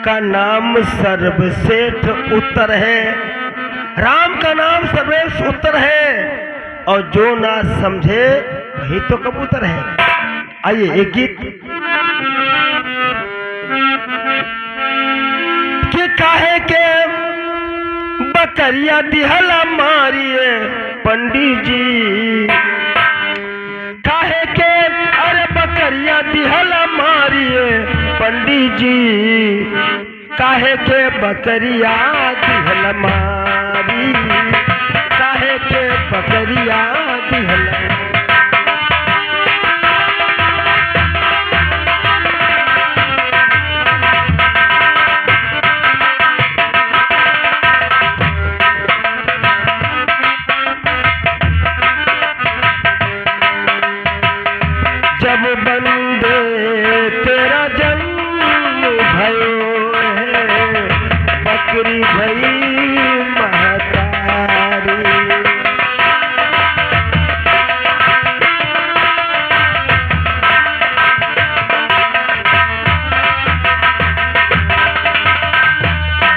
का नाम सर्वश्रेष्ठ उत्तर है, राम का नाम सर्वश्रेष्ठ उत्तर है, और जो ना समझे वही तो कबूतर है। आइए एक गीत कि काहे के बकरिया दिहला मारिए पंडित जी, काहे के अरे बकरिया दिहला मारिए पंडित जी, काहे के बकरिया दिहला मारी, काहे के बकरिया दिहला। जब बंदे तेरा जन्म भयो है, बकरी भई महतारी,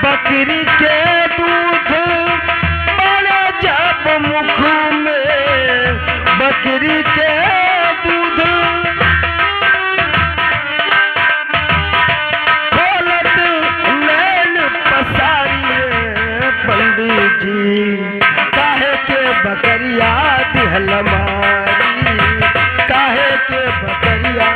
बकरी के दूध पड़े जब मुख में, बकरी के दूध पंडित जी, काहे के बकरिया दिहला मारी, काहे के बकरिया।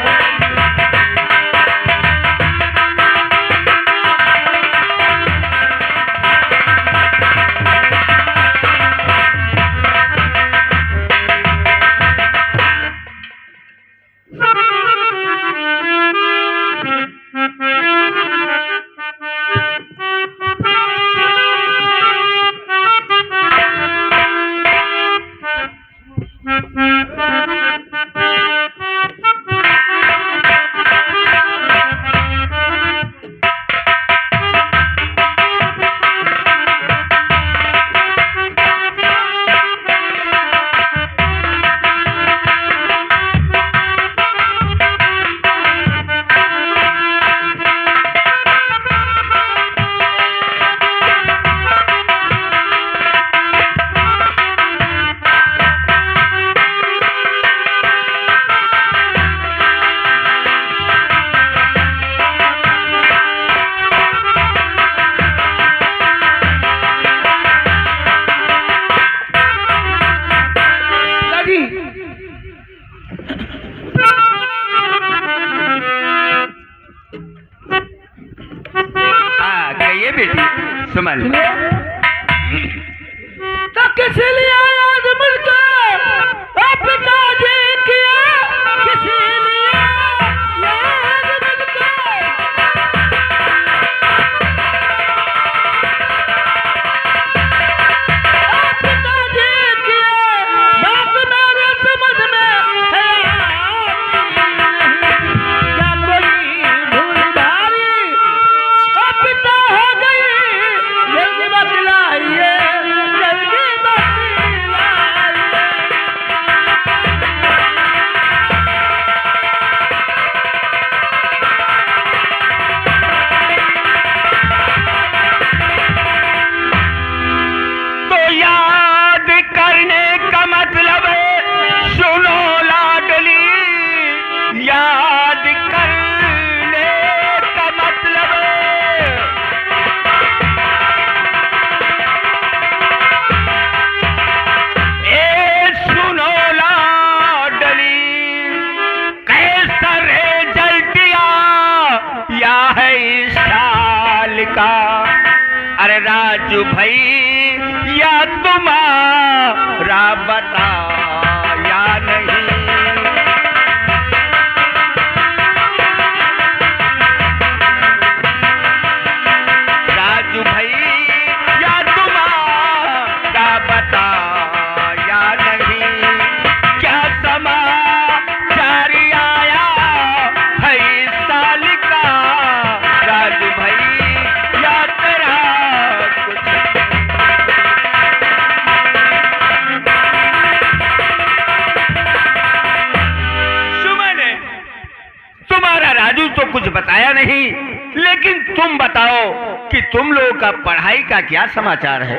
सुमन तो किस लिए आज मिलकर अपना जी किया, किसी लिए याद मिलकर अपना जी किया, बात मेरे समझ में है क्या कोई भूल भारी अपना हो गई, जल्दी बतलाइए, जल्दी बतलाइए। तो याद करने का मतलब सुनो लाडली, याद करने का मतलब सुनो लाडली, कैसा रिजल्ट या है इस साल का, अरे राजू भाई या तुम्हारा बता या नहीं, राजू भाई या तुम्हारा बता या नहीं, क्या समाचार आया है इस साल का, राजू भाई या तेरा कुछ लेकिन तुम बताओ कि तुम लोगों का पढ़ाई का क्या समाचार है?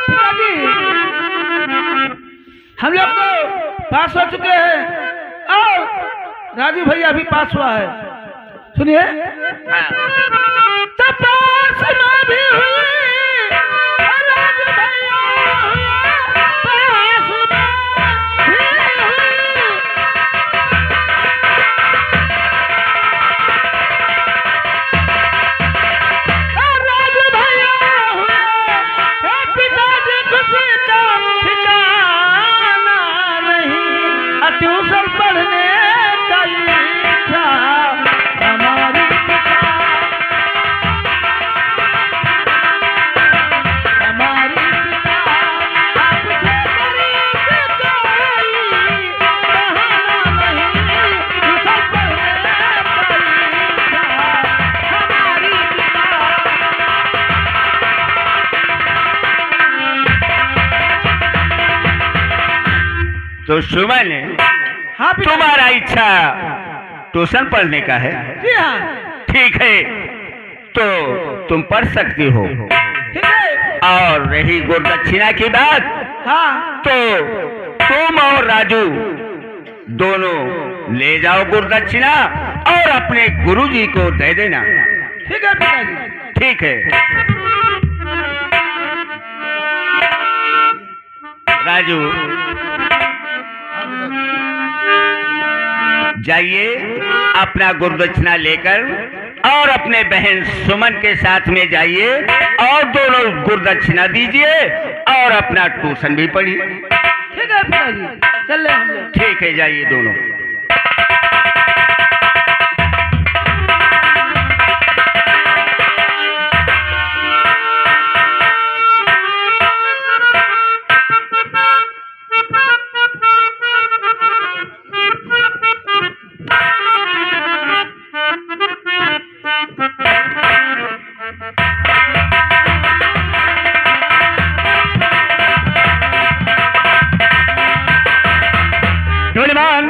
पिताजी, हम लोग तो पास हो चुके हैं और राजू भैया भी पास हुआ है। सुनिए, तब पास में भी हुई और राजू भैया पास में भी हुई। और राजू भैया हुए, हे पिताजी खुशी का ठिकाना नहीं, ट्यूशन पढ़ने का इच्छा हमारी पिता, हमारी पिता आपसे गरीब कोई बहाना नहीं, ट्यूशन पढ़ने का इच्छा हमारी पिता। तो सुमन, हाँ पिता। तुम्हारा इच्छा ट्यूशन पढ़ने का है? जी हाँ, ठीक है, तो तुम पढ़ सकती हो। ठीक है। और रही गुरदक्षिणा की बात, हाँ, तो तुम और राजू दोनों ले जाओ गुरदक्षिणा और अपने गुरुजी को दे देना। ठीक है पिताजी। ठीक है। राजू, जाइए अपना गुरदक्षिणा लेकर और अपने बहन सुमन के साथ में जाइए और दोनों गुरदक्षिणा दीजिए और अपना ट्यूशन भी पढ़िए। ठीक है पिताजी, चल रहे हम लोग। ठीक है, जाइए दोनों। नौजवान,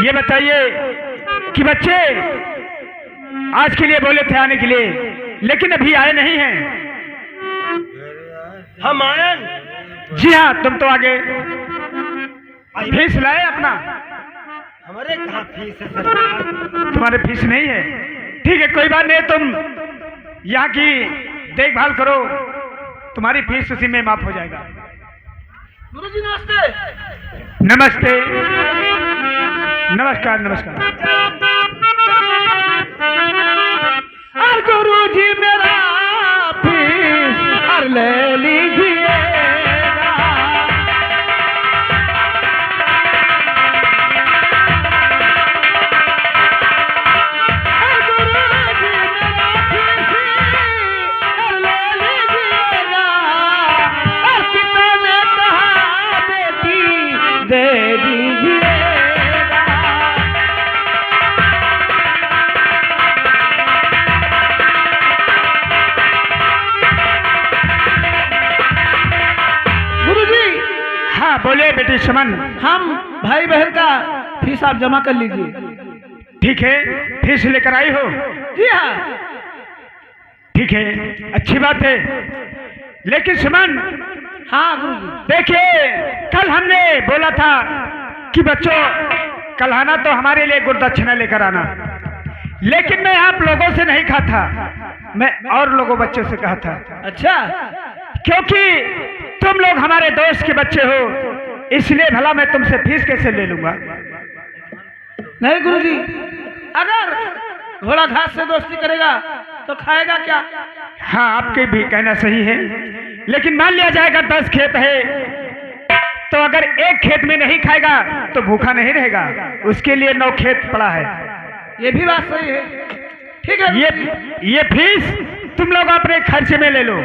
ये बताइए कि बच्चे आज के लिए बोले थे आने के लिए, लेकिन अभी आए नहीं हैं। हम आए? जी हाँ, तुम तो आगे फीस लाए अपना। हमारे कहाँ फीस है सरकार? तुम्हारे फीस नहीं है? ठीक है, कोई बात नहीं, तुम यहाँ की देखभाल करो, तुम्हारी फीस उसी में माफ हो जाएगा। गुरुजी नमस्ते। नमस्ते, नमस्कार नमस्कार। और गुरुजी मेरा फीस और ले लीजिएगा। और गुरुजी मेरा फीस और ले लीजिएगा। और पिता ने कहा बेटी दे दीजिएगा। गुरुजी, हाँ बोले बेटी सुमन। हम भाई बहन का फीस आप जमा कर लीजिए। ठीक है, फीस लेकर आई हो? जी हाँ। ठीक है, अच्छी बात है। लेकिन सुमन, हाँ गुरुजी। देखिए, कल हमने बोला था कि बच्चों कल आना तो हमारे लिए गुरदक्षिणा लेकर आना, लेकिन मैं आप लोगों से नहीं कहा था, मैं और लोगों बच्चों से कहा था। अच्छा, क्योंकि तुम लोग हमारे दोस्त के बच्चे हो, इसलिए भला मैं तुमसे फीस कैसे ले लूंगा? नहीं गुरुजी, अगर घोड़ा घास से दोस्ती करेगा तो खाएगा क्या? हाँ, आपके भी कहना सही है, लेकिन मान लिया जाएगा 10 खेत है, तो अगर एक खेत में नहीं खाएगा तो भूखा नहीं रहेगा, उसके लिए 9 खेत पड़ा है। ये भी बात सही है। ठीक है, ये फीस तुम लोग अपने खर्चे में ले लो।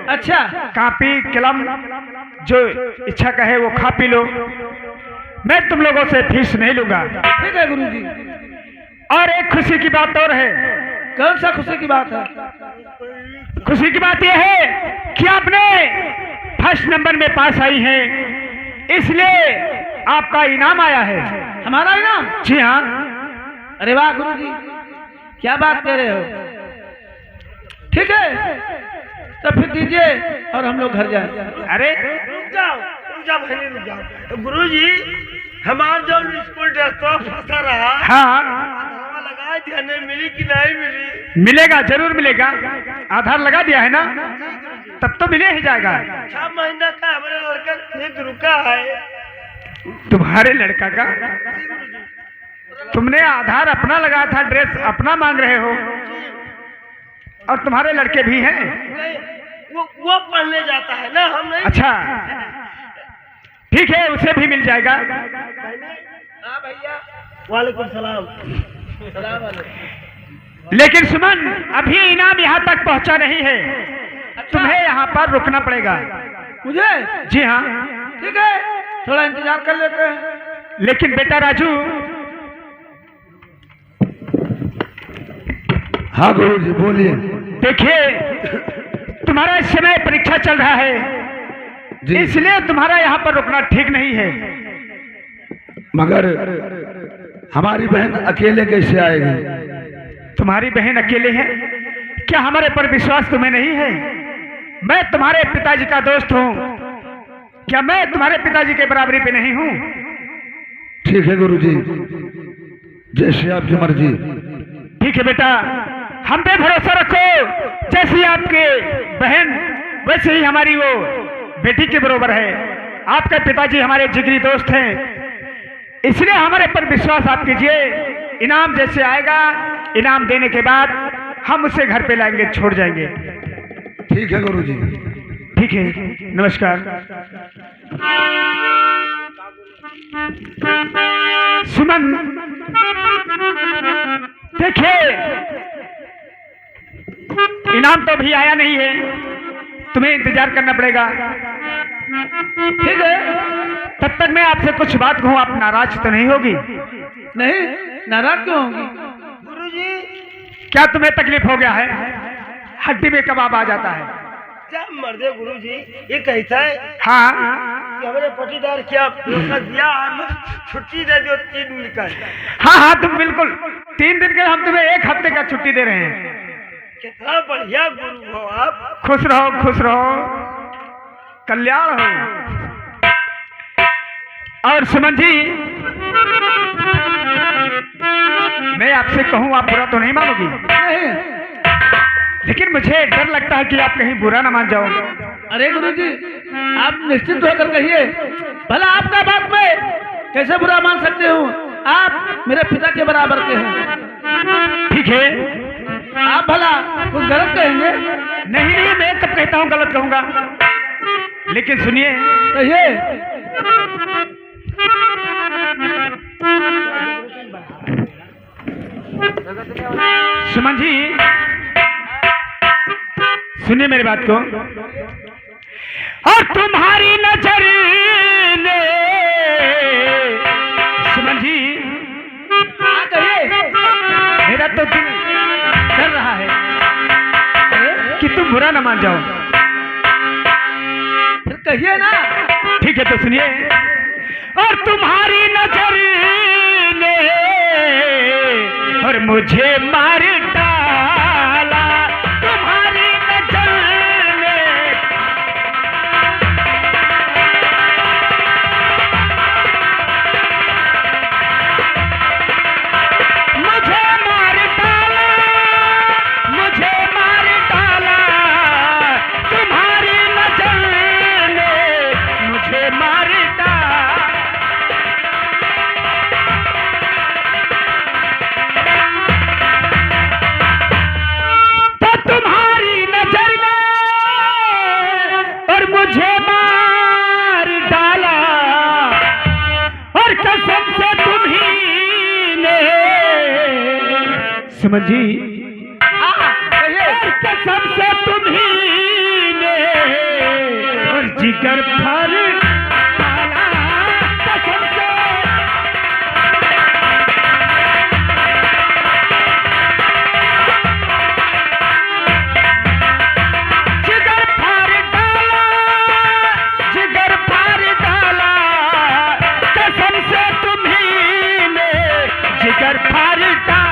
अच्छा, कापी कलम जो इच्छा का है वो खा पी लो, मैं तुम लोगों से फीस नहीं लूंगा। ठीक है गुरुजी। और एक खुशी की बात और है। कौन सा खुशी की बात है? खुशी की बात यह है कि आपने फर्स्ट नंबर में पास आई हैं, इसलिए आपका इनाम आया है। हमारा इनाम? जी हाँ। अरे वाह गुरुजी, क्या बात कह रहे हो? ठीक है, तो फिर दीजिए और हम लोग घर जाए। अरे रुक जाओ बहनी, रुक जाओ। गुरु जी, हमार जो स्कूल ड्रेस तो फंसा रहा, हाँ, हवा लगा दिया, नहीं मिली कि नहीं मिली? मिलेगा, जरूर मिलेगा। आधार लगा दिया है ना, तब तो मिले ही जाएगा। 6 महीना का हमारे लड़का ठीक रुका है। तुम्हारे लड़का का? तुमने आधार अपना लगाया था, ड्रेस अपना मांग रहे हो, और तुम्हारे लड़के भी हैं? नहीं, वो पढ़ने जाता है ना, हम नहीं। अच्छा, ठीक है, उसे भी मिल जाएगा। हाँ भैया, वालेकुम सलाम। सलाम वालेकुम। लेकिन सुमन, अभी इनाम यहाँ तक पहुँचा नहीं है, तुम्हें यहाँ पर रुकना पड़ेगा। मुझे? जी हाँ। ठीक है, थोड़ा इंतजार कर लेते हैं। लेकिन बेटा राजू। हाँ गुरु जी बोलिए। देखिए, तुम्हारा इस समय परीक्षा चल रहा है, जी। इसलिए तुम्हारा यहाँ पर रुकना ठीक नहीं है। मगर हमारी बहन अकेले कैसे आएगी? तुम्हारी बहन अकेले है? क्या हमारे पर विश्वास तुम्हें नहीं है? मैं तुम्हारे पिताजी का दोस्त हूँ, क्या मैं तुम्हारे पिताजी के बराबरी पे नहीं हूँ? ठीक है गुरु जी, जैसे आपकी मर्जी। ठीक है बेटा, हम पे भरोसा रखो। जैसी आपके बहन वैसे ही हमारी वो बेटी के बराबर है। आपके पिताजी हमारे जिगरी दोस्त हैं, इसलिए हमारे पर विश्वास आप कीजिए। इनाम जैसे आएगा, इनाम देने के बाद हम उसे घर पे लाएंगे, छोड़ जाएंगे। ठीक है गुरु जी। ठीक है, नमस्कार। सुमन, देखिए, इनाम तो अभी आया नहीं है, तुम्हें इंतजार करना पड़ेगा। ठीक है, तब तक मैं आपसे कुछ बात कहूँ, आप नाराज तो नहीं होगी? नहीं, नाराज क्यों होंगी? गुरु जी, क्या तुम्हें तकलीफ हो गया है? हड्डी में कबाब आ जाता है। क्या मर्दे गुरु जी, ये कहता है हाँ, कि हमारे पटीदार क्या धोखा दिया, हम छुट्टी दे दो 3 दिन का। हाँ हाँ, तुम बिल्कुल 3 दिन के, हम तुम्हें 1 हफ्ते का छुट्टी दे रहे हैं। कितना बढ़िया गुरु हो आप। खुश रहो, खुश रहो, कल्याण हो। और सुमन जी, मैं आपसे कहूँ, आप बुरा तो नहीं मानोगी? नहीं। लेकिन मुझे डर लगता है कि आप कहीं बुरा ना मान जाओ। अरे गुरुजी, आप निश्चिंत होकर कहिए, भला आपका बात मैं कैसे बुरा मान सकते हूँ? आप मेरे पिता के बराबर के हैं। ठीक है, आप भला कुछ गलत कहेंगे? नहीं नहीं, मैं कब कहता हूँ गलत कहूंगा? लेकिन सुनिए, कहिए। सुमन जी, सुनिए मेरी बात को। और तुम्हारी नजर ने, सुमन जी, हाँ कहिए। मेरा तो दिल डर रहा है कि तुम बुरा ना मान जाओ। फिर कहिए ना। ठीक है, तो सुनिए। और तुम्हारी नजर ने और मुझे मार डाला, तुम्हारी नजर ने मुझे मार डाला, मुझे मार डाला, तुम्हारी नजर ने मुझे मार डाला। तो तुम्हारी नजर ने और मुझे मार डाला, और कसम से तुम्ही ने, सुमन जी, और कसम से तुम्ही ने और जिगर भर डाला, कसम से। जिगर फाड़ डाला, जिगर फाड़ डाला, कसम से तुम्ही ने जिगर फाड़ डाला।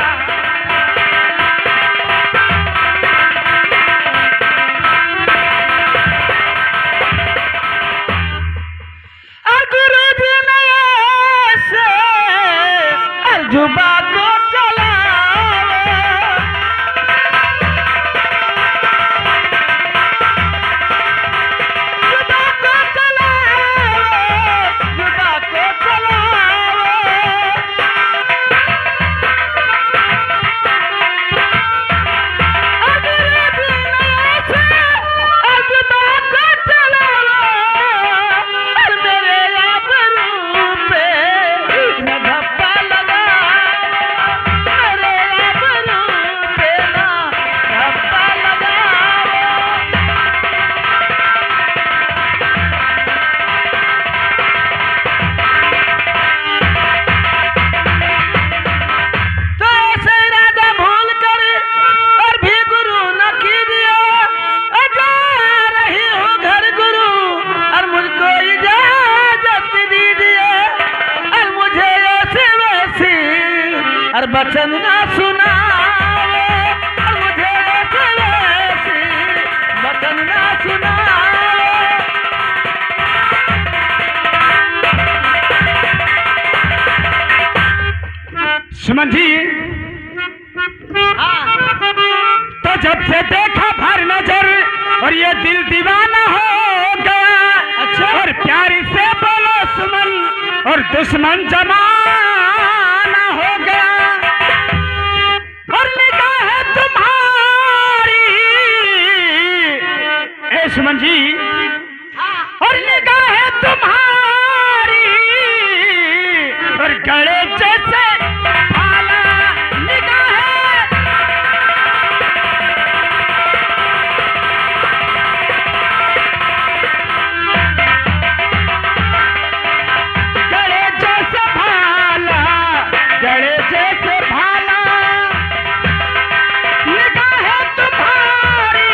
सुमन जी, तो जब से देखा भर नजर और ये दिल दीवाना हो गया। अच्छा। और प्यार से बोलो सुमन और दुश्मन जमाना हो गया। और निगाह तुम्हारी ए सुमन जी, और निगाह तुम्हारी और गले जैसे भाला निगाह। गले जैसे भाला, गले जैसे भाला निगाह तुम्हारी,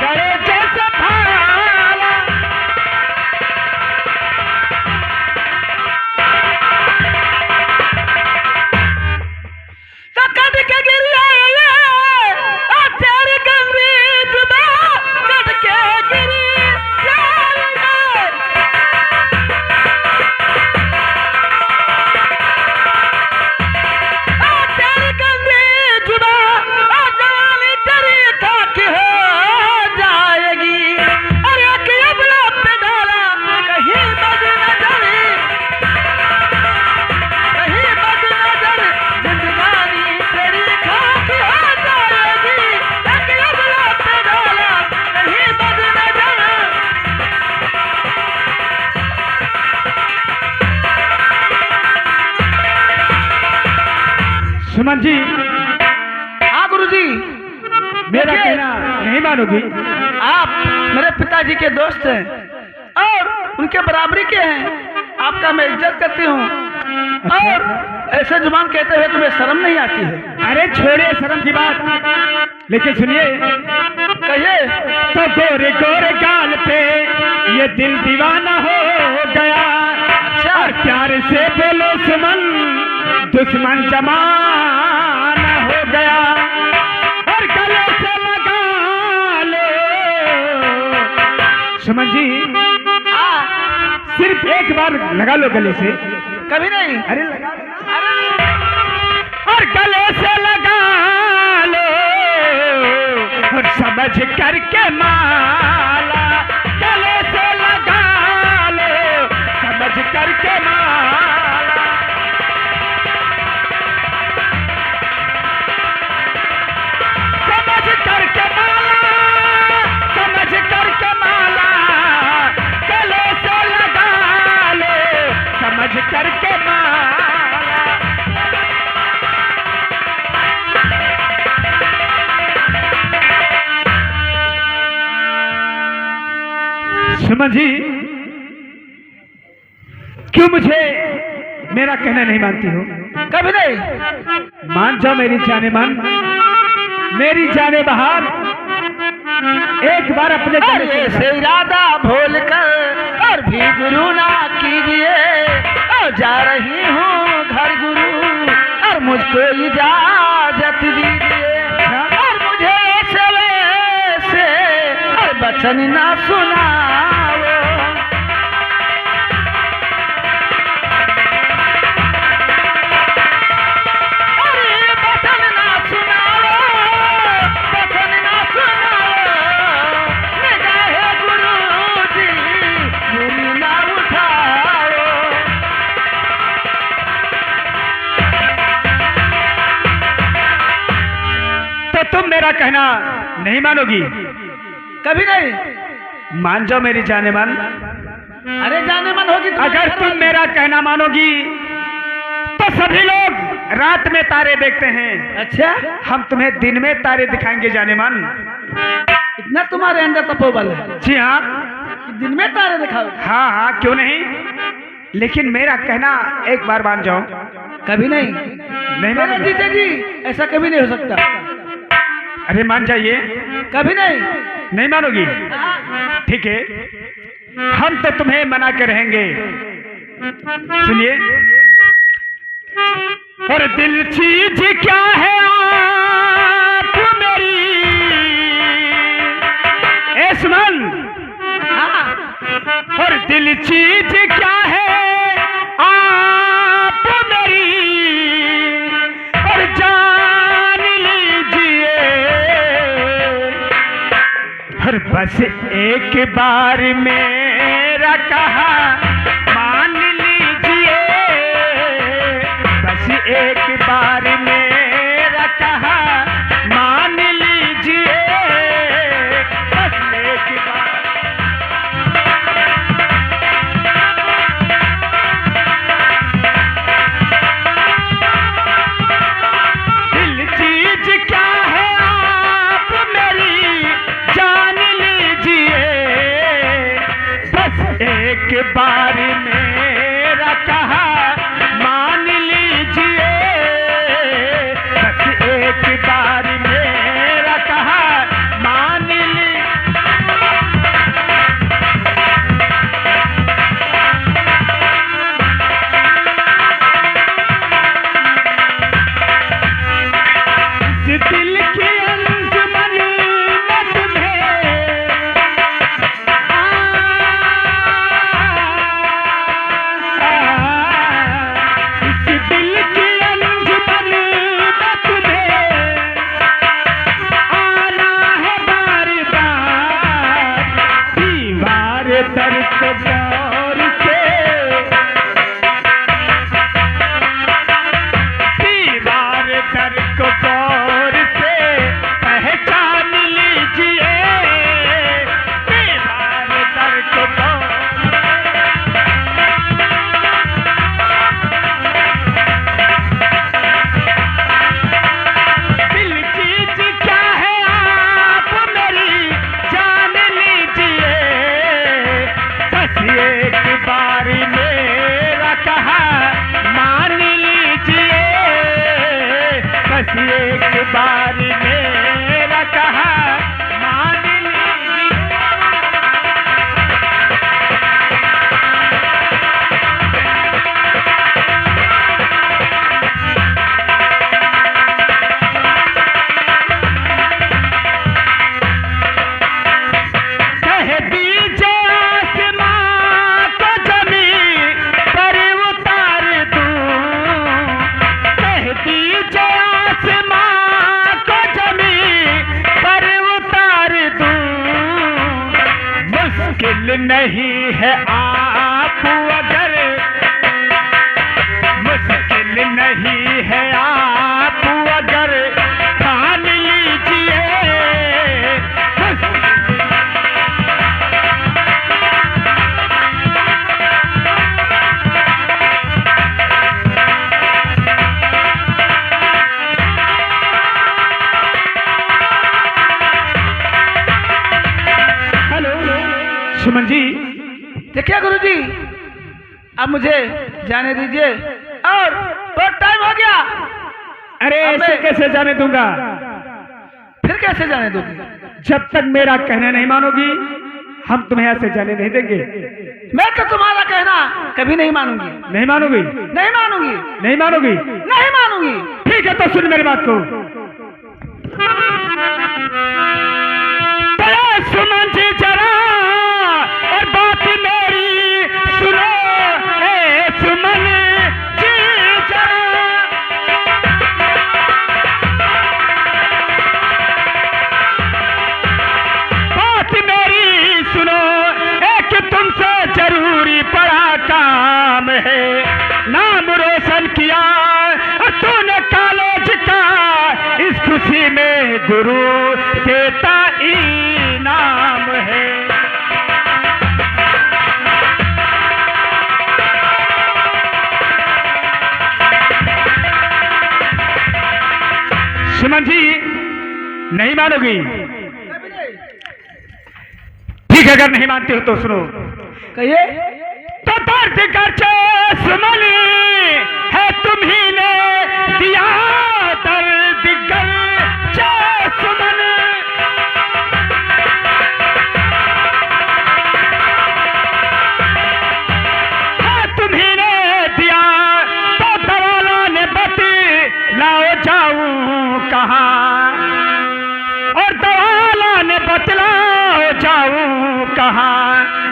गले जैसे भाला। तो कद के गिरी तेरी गंदी जुबान, कद के गिरी तेरी गंदी जुबान, जवानी तेरी खाक हो जाएगी। अरे कि अबला पे डाला कहीं बद नजर, कहीं बद नजर, जिंदगानी तेरी खाक हो जाएगी। कि अबला पे डाला कहीं बद नजर। सुमन जी, हाँ गुरुजी, मेरा देखिए, कहना नहीं मानोगी? आप मेरे पिताजी के दोस्त हैं और उनके बराबरी के हैं। आपका मैं इज्जत करती हूँ और ऐसे जुबान कहते हुए तुम्हें शर्म नहीं आती है? अरे छोड़िए शर्म की बात, लेकिन सुनिए। कहिए। तो गोरे गोरे गाल पे ये दिल दीवाना हो गया। अच्छा। और प्यार से बोलो सुमन, दुश्मन जमाना हो गया। और गले से लगा लो सुमन जी, सिर्फ एक बार लगा लो गले से। कभी नहीं। अरे लगा लो। अरे और गले से लगा लो और समझ करके माला। गले से लगा लो समझ करके माला। समझ करके माला, समझ करके माला। गले से लगा लो समझ करके माला। सुमन जी, क्यों मुझे मेरा कहना नहीं मानती हो? कभी नहीं। मान जाओ मेरी जाने मन, मेरी जाने बहार। एक बार अपने और ऐसे इरादा भूल कर और भी गुरु ना कीजिए। और जा रही हूँ घर गुरु और मुझको इजाजत दीजिए। और मुझे ऐसे वैसे और वचन ना सुनाओ। अरे वचन ना सुनाओ, वचन ना सुनाओ। निगाहे गुरुजी मेरी ना उठाओ। तो तुम मेरा कहना नहीं मानोगी? कभी नहीं। मान जाओ मेरी जाने मन। अरे जाने मन होगी तो अगर तुम मेरा कहना मानोगी तो सभी लोग रात में तारे देखते हैं। अच्छा, हम तुम्हें दिन में तारे दिखाएंगे जाने मन। इतना तुम्हारे अंदर तपोबल है जी हाँ, कि दिन में तारे दिखाओ? हाँ हाँ, क्यों नहीं। लेकिन मेरा कहना एक बार मान जाओ। कभी नहीं। नहीं मेरे मानोगी? जीजा जी, ऐसा कभी नहीं हो सकता। अरे मान जाइए। कभी नहीं। नहीं मानोगी? ठीक है, हम तो तुम्हें मना के रहेंगे। सुनिए। और दिल चीज क्या है आप मेरी एसमन। और दिल चीज क्या है आप मेरी। और बस एक बार मेरा कहा मान लीजिए, बस एक बार मेरा कहा मान लीजिए, बस एक बार। दिल चीज क्या है आप मेरी जान लीजिए, बस एक बार मेरा कहा मान लीजिए, बस एक बार मेरा कहा मान लीजिए। इस दिल की अंजुमन में तुम्हें इस दिल की अंजुमन में तुम्हें आना है बार बार, दीवार दर को गौर से, दीवार दर को गौर से पहचान लीजिए, दीवार दर को गौर। दिल चीज क्या है आप मेरी जान लीजिए, बस एक बार मेरा कहा मान लीजिए, बस एक बार मेरा कहा मान लीजिए। कह दीजिए आसमां को ज़मीन पर उतार दूं, कह दीजिए आसमां को ज़मीन पर उतार दूं, मुश्किल नहीं है आप अगर, मुश्किल नहीं है आप अगर ठान लीजिए, सुमन जी। देखिए गुरुजी, अब मुझे जाने दीजिए और बहुत टाइम हो गया। अरे अब ऐसे मैं- कैसे जाने दूंगा, फिर कैसे जाने दोगी? जब तक मेरा कहना नहीं मानोगी हम तुम्हें यहाँ से जाने नहीं देंगे। मैं तो तुम्हारा कहना कभी नहीं मानूंगी, नहीं मानोगी? नहीं मानूंगी, नहीं मानोगी? नहीं मानूंगी। ठीक है तो सुन मेरी बात को। सुमन जी जरा और बात मेरी सुनो, ए सुमन जी जरा, बात मेरी सुनो, एक तुमसे जरूरी पड़ा काम है, नाम रोशन किया और तूने कॉलेज का, इस खुशी में गुरु देता इनाम है। सुमन जी नहीं मानोगी? ठीक है अगर नहीं मानती हो तो सुनो। कहिए। तो दर्द करके सुमन है तुम्ही ने दिया, दर्द करके सुमन, है तुम्ही ने दिया, तो दवाला ने बती लाओ जाऊं कहाँ, और दवाला ने बतलाओ जाऊं कहाँ,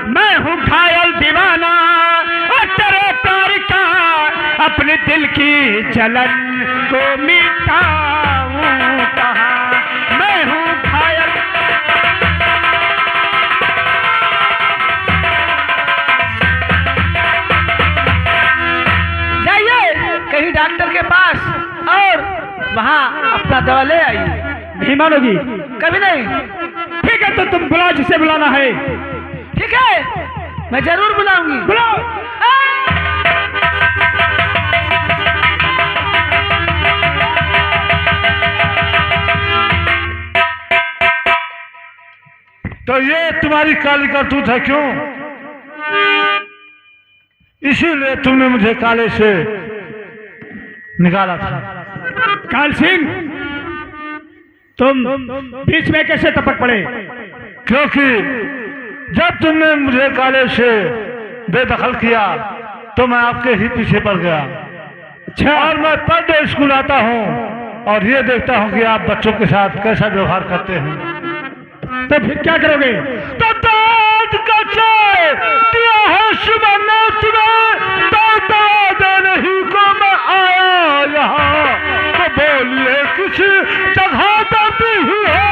मैं हूँ घायल दीवाना और तेरे प्यार का, अपने दिल की जलन को मिटाऊं। कहाँ मैं हूँ घायल दवा ले आई। नहीं मानोगी? कभी नहीं। ठीक है, तो तुम बुलाओ जिसे बुलाना है। ठीक है, मैं जरूर बुलाऊंगी। बुलाओ। तो ये तुम्हारी काली करतूत है क्यों? इसीलिए तुमने मुझे काले से निकाला था। काल सिंह, तुम बीच में कैसे टपक पड़े? क्योंकि जब तुमने मुझे काले से बेदखल किया तो मैं आपके ही पीछे पड़ गया। अच्छा। और मैं पर डे स्कूल आता हूँ और ये देखता हूँ कि आप बच्चों के साथ कैसा व्यवहार करते हैं। तो फिर क्या करोगे? तो दाद कैसे दिया है सुबह ने तुम्हें, तो दाद नहीं को मैं आया यहाँ, तो बोलिए किस जगह दर्द ही है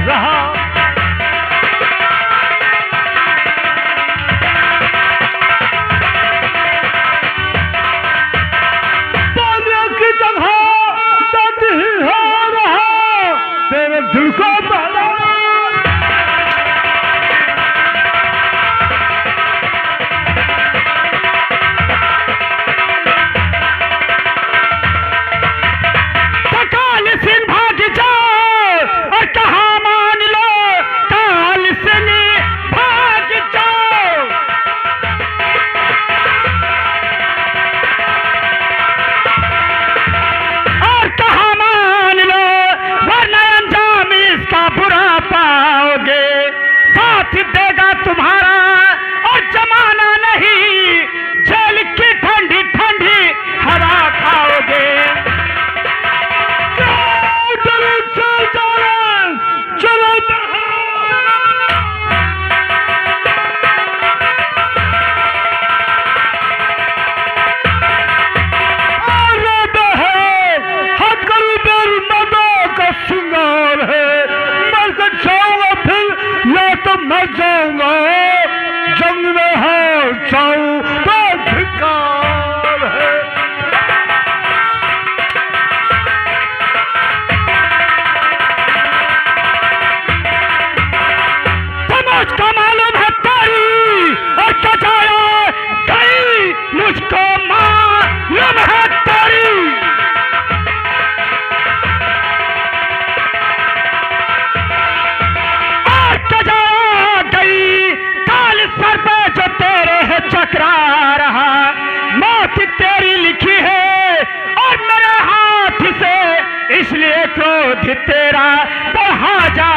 रहा। बोलिए किस जगह दर्द ही हो रहा, तेरे दिल को बहला। तुम्हारा और जमाना नहीं, जेल की ठंडी ठंडी हवा खाओगे। चलो का श्रृंगार है, मर कर जाऊंगा फिर या तो मर जाऊंगा, जंग में हार जाऊं तो धिक्कार है। मुझको मालूम है तेरी और सजाया गई, मुझको मालूम है तेरी। सर पे जो तेरे है चकरा रहा, मौत तेरी लिखी है और मेरे हाथ से, इसलिए क्रोध तेरा बढ़ा जा